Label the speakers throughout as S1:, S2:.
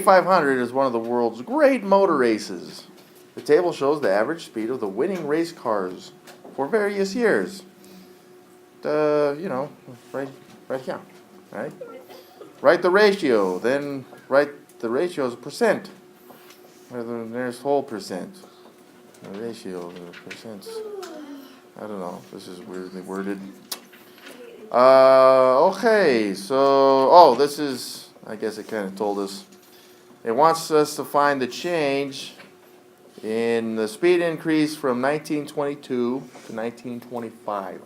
S1: Indy 500 is one of the world's great motor races. The table shows the average speed of the winning race cars for various years. Right here, right? Write the ratio, then write the ratio as a percent. There's whole percent. The ratio, the percents. I don't know. This is weirdly worded. Okay, so, this is, I guess it kind of told us. It wants us to find the change in the speed increase from 1922 to 1925.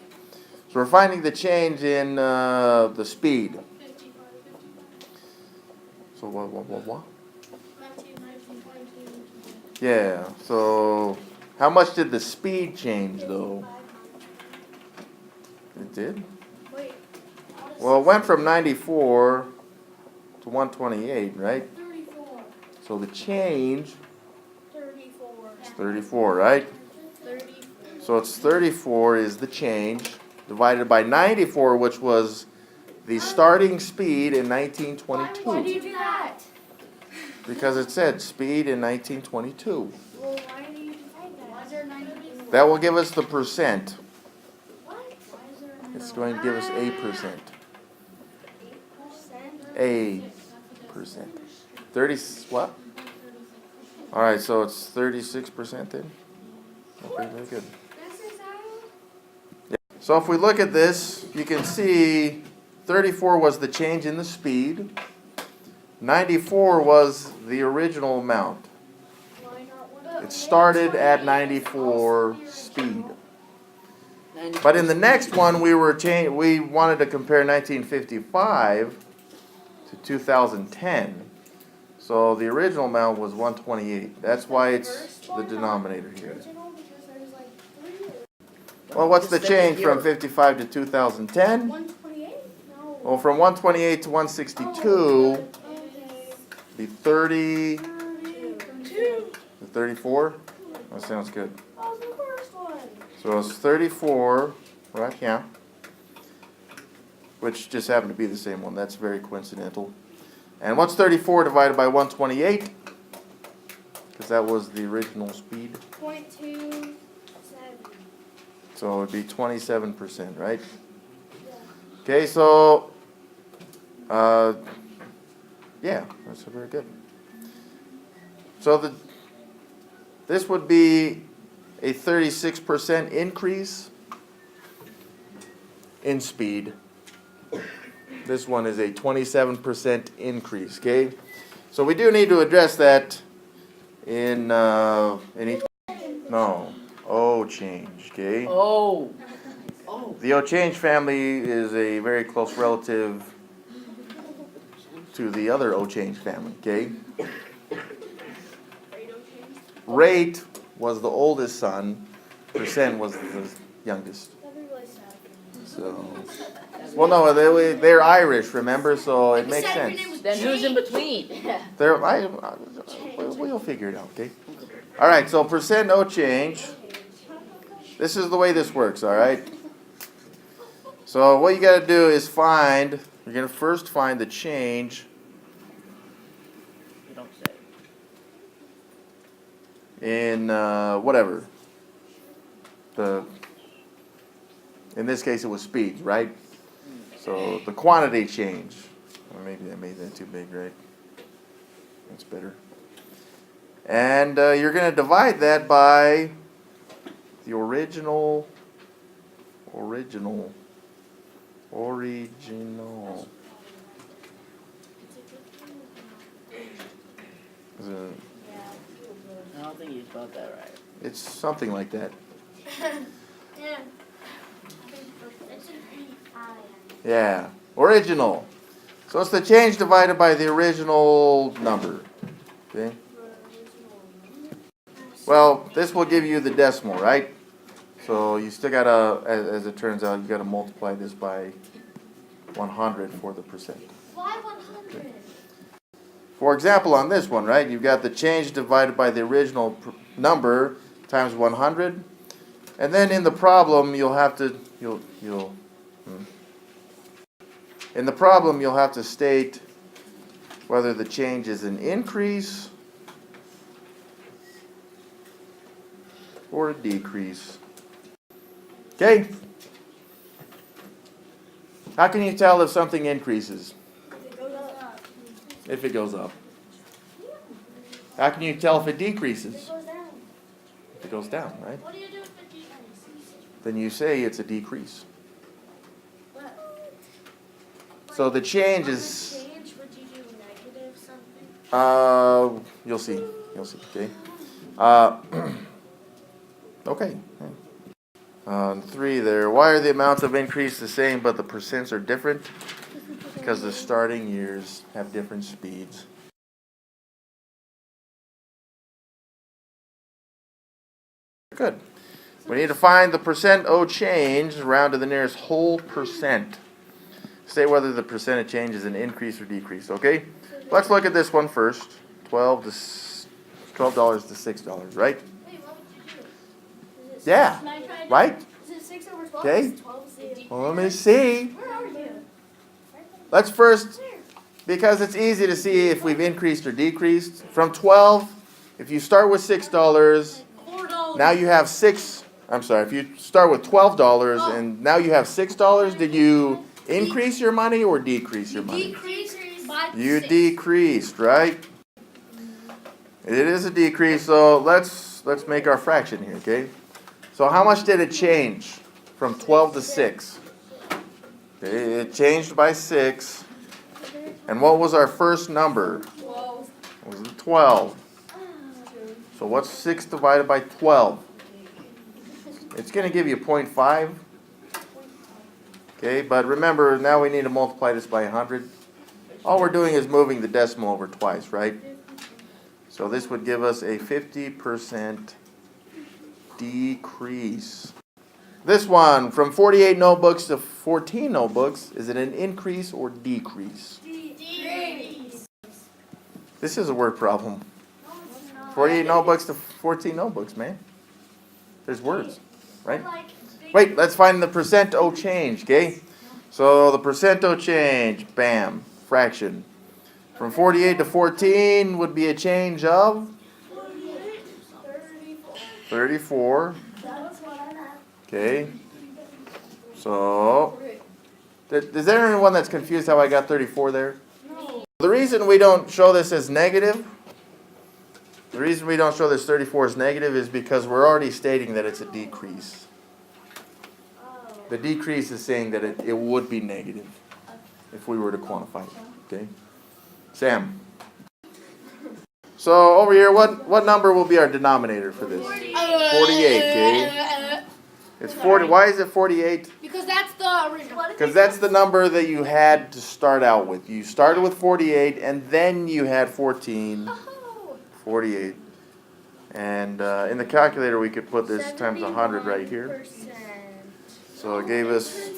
S1: So we're finding the change in the speed. So what? Yeah, so how much did the speed change though? It did? Well, it went from 94 to 128, right?
S2: 34.
S1: So the change
S2: 34.
S1: is 34, right?
S2: 34.
S1: So it's 34 is the change, divided by 94, which was the starting speed in 1922.
S2: Why do you do that?
S1: Because it said speed in 1922.
S2: Well, why do you divide that? Why is there 94?
S1: That will give us the percent.
S2: What? Why is there
S1: It's going to give us a percent.
S2: 8%?
S1: A percent. 30, what? All right, so it's 36% then? Okay, very good. Yeah. So if we look at this, you can see 34 was the change in the speed. 94 was the original amount. It started at 94 speed. But in the next one, we wanted to compare 1955 to 2010. So the original amount was 128. That's why it's the denominator here. Well, what's the change from 55 to 2010?
S2: 128? No.
S1: Well, from 128 to 162,
S2: Okay.
S1: be 30,
S2: 32.
S1: 34? That sounds good.
S2: That was the first one.
S1: So it's 34 right here, which just happened to be the same one. That's very coincidental. And what's 34 divided by 128? Because that was the original speed.
S2: 0.27.
S1: So it would be 27%, right?
S2: Yeah.
S1: Okay, so, yeah, that's very good. So this would be a 36% increase in speed. This one is a 27% increase, okay? So we do need to address that in each, no, O change, okay?
S3: Oh.
S1: The O change family is a very close relative to the other O change family, okay? Rate was the oldest son, percent was the youngest.
S2: That'd be really sad.
S1: So, well, no, they're Irish, remember? So it makes sense.
S3: Then who's in between?
S1: We'll figure it out, okay? All right, so percent no change. This is the way this works, all right? So what you got to do is you're going to first find the change
S3: You don't say.
S1: in whatever. In this case, it was speed, right? So the quantity change. Or maybe I made that too big, right? That's better. And you're going to divide that by the original. Is it-
S3: I don't think you spelled that right.
S1: It's something like that.
S2: Yeah.
S1: Yeah, original. So it's the change divided by the original number. Okay. Well, this will give you the decimal, right? So you still gotta, as it turns out, you gotta multiply this by 100 for the percent.
S2: Why 100?
S1: For example, on this one, right, you've got the change divided by the original number times 100, and then in the problem you'll have to in the problem you'll have to state whether the change is an increase or a decrease. Okay? How can you tell if something increases?
S2: It goes up.
S1: If it goes up. How can you tell if it
S2: It
S1: decreases?
S2: goes down.
S1: If it goes down, right?
S2: What do you do if it decreases?
S1: Then you say it's a decrease.
S2: What?
S1: So the change
S2: On
S1: is,
S2: the change, would you do negative something?
S1: you'll see. You'll see, okay? Okay. 3 there. Why are the amounts of increase the same but the percents are different? Because the starting years have different speeds. Good. We need to find the percent O change round to the nearest whole percent. Say whether the percent of change is an increase or decrease, okay? Let's look at this one first. $12 to $6, right?
S2: Wait, what would you do? Is it
S1: Yeah.
S2: Can I try to-
S1: Right?
S2: Is it 6 over 12?
S1: Okay.
S2: Is it 12 is the-
S1: Well, let me see.
S2: Where are you?
S1: Let's first, because it's easy to see if we've increased or decreased. From 12, if you start with $6,
S2: $4.
S1: now you have if you start with $12 and now you have $6, did you increase your money or decrease your money?
S2: Decrease by
S1: You
S2: 6.
S1: decreased, right? It is a decrease, so let's make our fraction here, okay? So how much did it change from 12 to 6? Okay, it changed by 6. And what was our first number?
S2: 12.
S1: It was 12. So what's 6 divided by 12? It's going to give you 0.5. Okay, but remember, now we need to multiply this by 100. All we're doing is moving the decimal over twice, right? So this would give us a 50% decrease. This one, from 48 notebooks to 14 notebooks, is it an increase or decrease?
S2: Decrease.
S1: This is a word problem. 48 notebooks to 14 notebooks, man. There's words, right? Wait, let's find the percent O change, okay? So the percent O change, bam, fraction. From 48 to 14 would be a change of 34.
S2: That's what I have.
S1: Okay. So, is there anyone that's confused how I got 34 there?
S2: No.
S1: The reason we don't show this as negative, the reason we don't show this 34 as negative is because we're already stating that it's a decrease. The decrease is saying that it would be negative if we were to quantify it. Okay? Sam. So over here, what number will be our denominator for this? 48, okay? It's 40. Why is it 48?
S2: Because that's the original.
S1: Because that's the number that you had to start out with. You started with 48, and then you had 14. 48. And in the calculator, we could put this times 100 right here. So it gave us...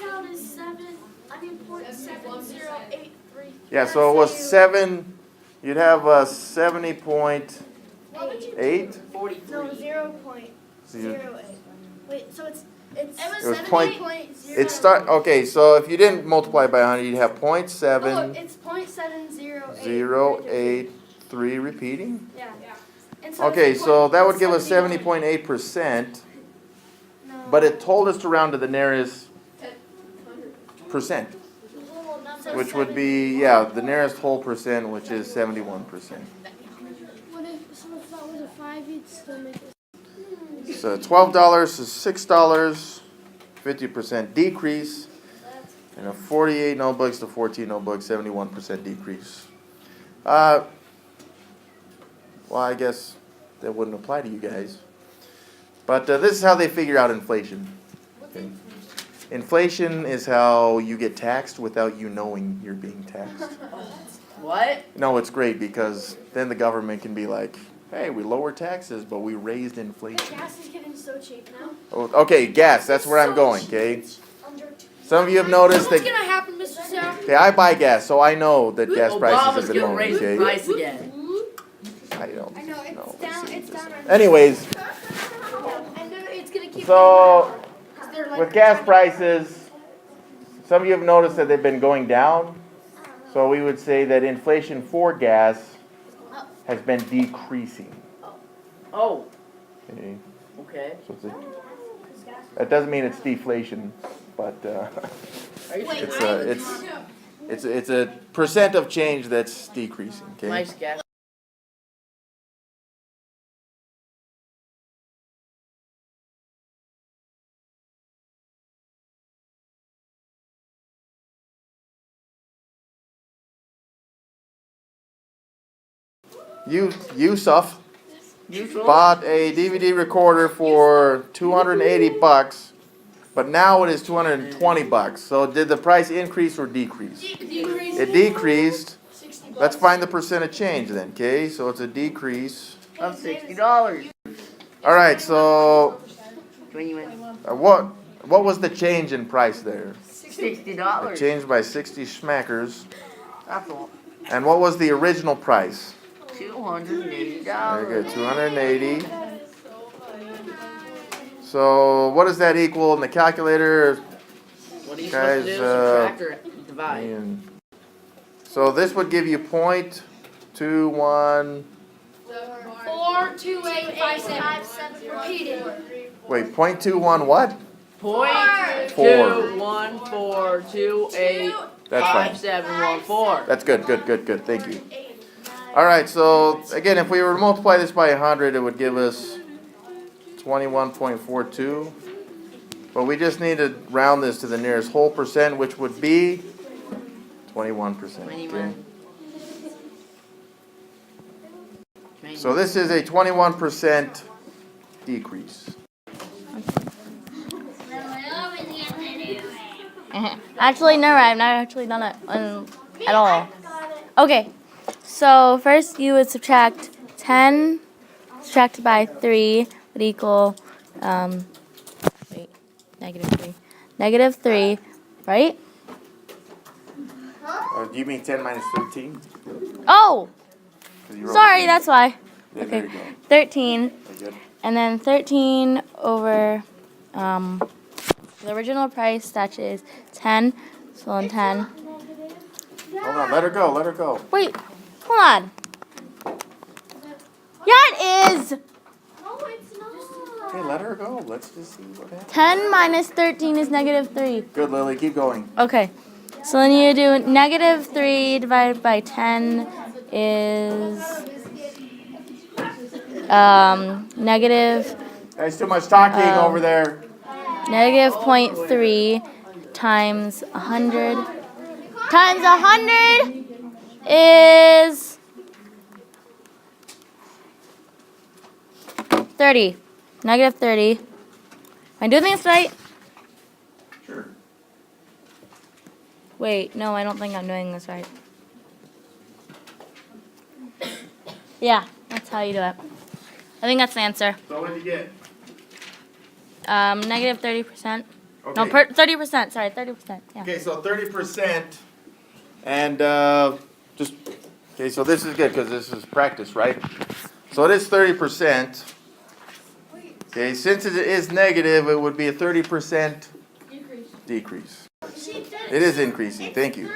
S1: Yeah, so it was 7... You'd have 70.8.
S3: 43.
S2: No, 0.08. Wait, so it's
S1: It was okay, so if you didn't multiply by 100, you'd have
S2: Oh, it's 0.708.
S1: 0.83 repeating.
S2: Yeah. And
S1: Okay,
S2: it's
S1: so that would give us
S2: 71.
S1: 70.8%,
S2: No.
S1: but it told us to round to the nearest percent,
S2: So
S1: which would be, yeah, the nearest whole percent, which is 71%.
S2: What if that was a 5, you'd still make it.
S1: So $12 to $6, 50% decrease, and a 48 notebooks to 14 notebooks, 71% decrease. Well, I guess that wouldn't apply to you guys. But this is how they figure out inflation. Okay. Inflation is how you get taxed without you knowing you're being taxed.
S3: What?
S1: No, it's great because then the government can be like, hey, we lowered taxes, but we raised inflation.
S2: Gas is getting so cheap now.
S1: Oh, okay, gas, that's where I'm going, okay? Some of you have noticed
S2: What's
S1: that,
S2: gonna happen, Mr. Sarah?
S1: okay, I buy gas, so I know that gas prices
S3: Obama's
S1: have been
S3: gonna
S1: lowered,
S3: raise the
S1: okay?
S3: price again.
S1: I don't
S2: I know,
S1: know.
S2: it's down right now.
S1: Anyways,
S2: I know it's gonna keep
S1: so
S2: going down, 'cause they're like
S1: with gas prices, some of you have noticed that they've been going down. So we would say that inflation for gas has been decreasing.
S3: Oh,
S1: Okay.
S3: okay.
S1: So that doesn't mean it's deflation, but
S3: Are you
S2: Wait,
S3: sure?
S1: it's a percent of change that's decreasing. Okay.
S3: Nice guess.
S1: Yusuf
S3: Usual.
S1: bought a DVD recorder for $280, but now it is $220. So did the price increase or decrease? It decreased. Let's find the percent of change then, okay? So it's a decrease.
S3: Of $60.
S1: All right, so
S3: 21.
S1: what was the change in price there? It
S3: $60.
S1: changed by 60 schmackers.
S3: That's all.
S1: And what was the original price?
S3: $280.
S1: Very good, 280. So what does that equal in the calculator?
S3: What are you
S1: Guys,
S3: supposed to do? Subtract or divide?
S1: And so this would give you 0.21.
S2: 42857. Repeated.
S1: Wait, 0.21 what?
S3: Point
S1: Four.
S3: 21428
S1: That's fine.
S3: 5714.
S1: That's good. Thank you. All right, so again, if we were to multiply this by 100, it would give us 21.42. But we just need to round this to the nearest whole percent, which would be 21%. Okay? So this is a 21% decrease.
S4: Actually, no, I've not actually done it at all. Okay, so first you would subtract 10 subtracted by 3 would equal, negative 3, right?
S1: Do you mean 10 minus 13?
S4: Oh,
S1: 'Cause you wrote
S4: sorry,
S1: three.
S4: that's why.
S1: Yeah, there you go.
S4: 13,
S1: Very good.
S4: and then 13 over the original price, that is 10, so on 10.
S1: Hold on, let her go.
S4: Wait, hold on. Yeah, it is.
S2: No, it's not.
S1: Okay, let her go. Let's just see what happens.
S4: 10 minus 13 is negative 3.
S1: Good, Lily. Keep going.
S4: Okay, so then you do negative 3 divided by 10 is negative
S1: There's too much talking over there.
S4: negative 0.3 times 100 times 100 is 30. Negative 30. Am I doing this right?
S1: Sure.
S4: Wait, no, I don't think I'm doing this right. Yeah, that's how you do it. I think that's the answer.
S1: So what did you get?
S4: Negative 30%. No,
S1: Okay.
S4: 30%. Sorry, 30%. Yeah.
S1: Okay, so 30%, and just okay. So this is good because this is practice, right? So it is 30%. Okay, since it is negative, it would be a 30% decrease. It is increasing. Thank you.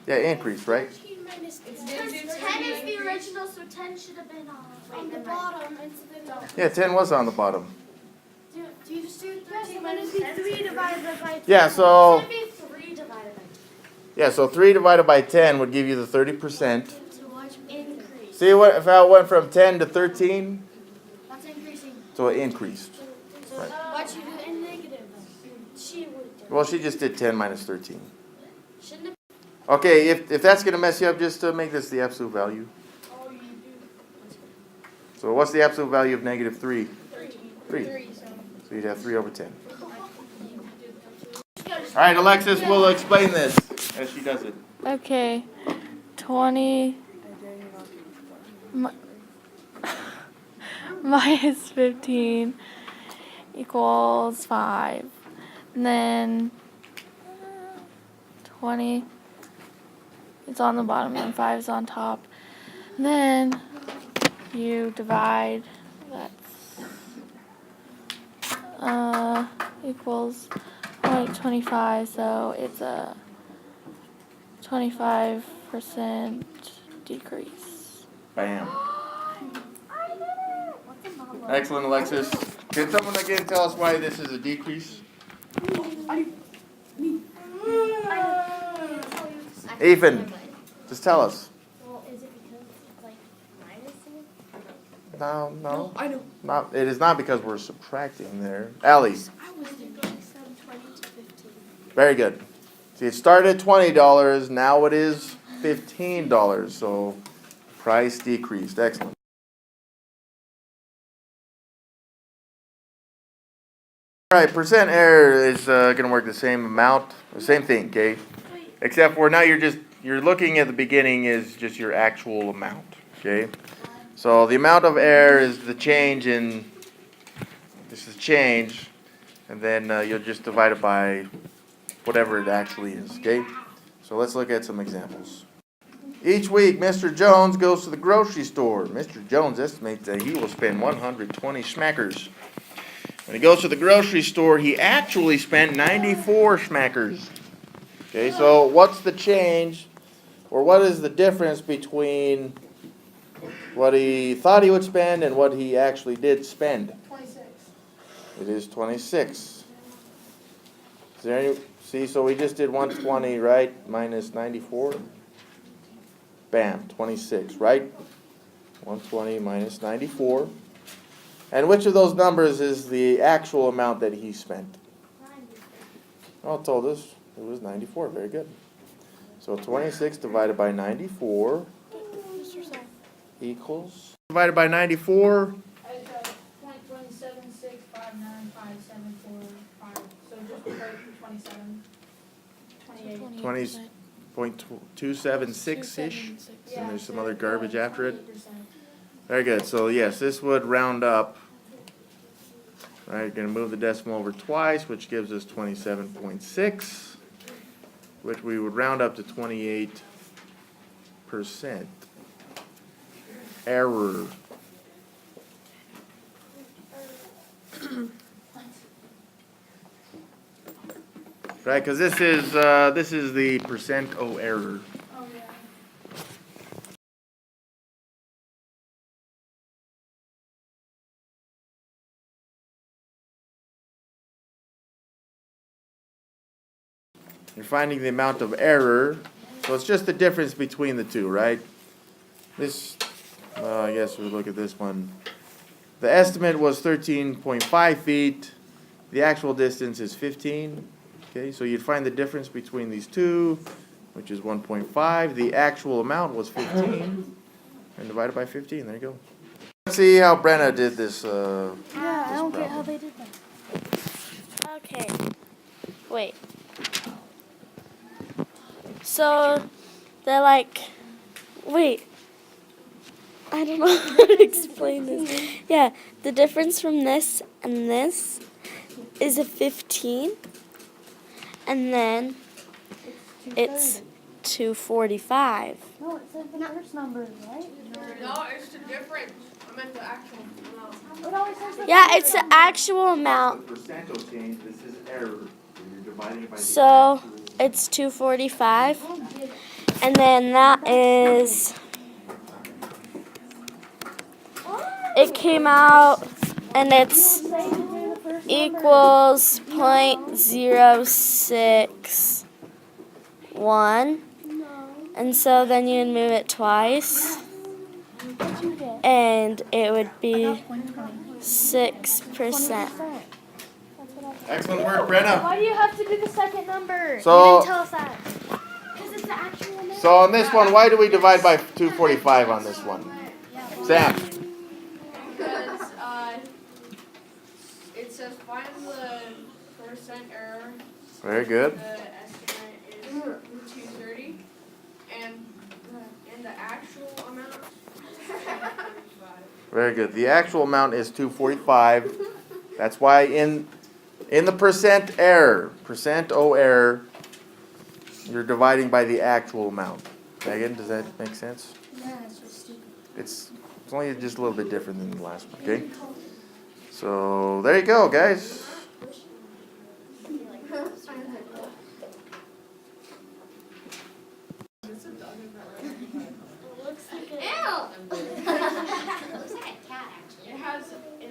S1: Yeah, increase, right?
S2: 10 is the original, so 10 should have been on the bottom instead of.
S1: Yeah, 10 was on the bottom.
S2: Do you just do 13 minus 3 divided by 10?
S1: Yeah, so
S2: It should be 3 divided by 10.
S1: yeah, so 3 divided by 10 would give you the 30%.
S2: So watch increase.
S1: See what if how it went from 10 to 13?
S2: That's increasing.
S1: So it increased.
S2: So watch you do it in negative. She would do.
S1: Well, she just did 10 minus 13.
S2: Shouldn't it?
S1: Okay, if that's going to mess you up, just make this the absolute value. So what's the absolute value of negative 3? 3. So you'd have 3 over 10. All right, Alexis will explain this as she does it.
S5: Okay, 20 minus 15 equals 5. And then 20 is on the bottom and 5 is on top. And then you divide, that's equals 0.25, so it's a 25% decrease.
S1: Bam. Excellent, Alexis. Can someone again tell us why this is a decrease? Ethan, just tell us.
S2: Well, is it because it's like minusing?
S1: No.
S2: I know.
S1: Not. It is not because we're subtracting there. Allie.
S2: I was thinking 20 to 15.
S1: Very good. See, it started at $20. Now it is $15. So price decreased. Excellent. All right, percent error is going to work the same amount, the same thing, okay? Except for now you're looking at the beginning is just your actual amount, okay? So the amount of error is the change in, this is change, and then you'll just divide it by whatever it actually is, okay? So let's look at some examples. Each week, Mr. Jones goes to the grocery store. Mr. Jones estimates that he will spend 120 schmackers. When he goes to the grocery store, he actually spent 94 schmackers. Okay, so what's the change, or what is the difference between what he thought he would spend and what he actually did spend?
S2: 26.
S1: It is 26. Is there any, see, so we just did 120, right, minus 94? Bam, 26, right? 120 minus 94. And which of those numbers is the actual amount that he spent? Oh, it told us it was 94. Very good. So 26 divided by 94 equals, divided by 94,
S6: I got 0.276595745. So just put 27, 28.
S1: 20.276-ish.
S6: Yeah,
S1: And there's some
S6: so
S1: other garbage after it.
S6: 28%.
S1: Very good. So yes, this would round up. Right, going to move the decimal over twice, which gives us 27.6, which we would round up to 28%. Error. Right, because this is the percent error.
S6: Oh, yeah.
S1: You're finding the amount of error, so it's just the difference between the two, right? This, I guess we'll look at this one. The estimate was 13.5 feet. The actual distance is 15. Okay, so you'd find the difference between these two, which is 1.5. The actual amount was 15, and divided by 15. There you go. Let's see how Brenna did this.
S4: Yeah, I don't get
S1: problem.
S4: how they did that. Okay. Wait. So they're like, wait. I don't know how to explain this. Yeah, the difference from this and this is a 15, and then it's 245.
S2: No, it says the first number, right?
S6: No, it's the difference. I meant the actual amount.
S2: It always says the
S4: Yeah, it's the actual amount.
S1: The percent will change. This is error. So you're dividing by the
S4: So
S1: actual.
S4: it's 245, and then that is. It came out, and it's equals 0.061, and so then you'd move it twice, and it would be 6%.
S1: Excellent work, Brenna.
S2: Why do you have to do the second number?
S1: So-
S2: You didn't tell us that. Because it's the actual amount.
S1: So on this one, why do we divide by 245 on this one? Sam.
S6: Because it says find the percent error.
S1: Very good.
S6: The estimate is 230, and the actual amount is 245.
S1: Very good. The actual amount is 245. That's why in the percent error, you're dividing by the actual amount. Megan, does that make sense?
S2: Yeah, it's so stupid.
S1: It's only just a little bit different than the last one, okay? So there you go, guys.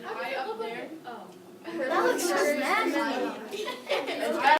S6: I up there.
S2: That looks so nasty.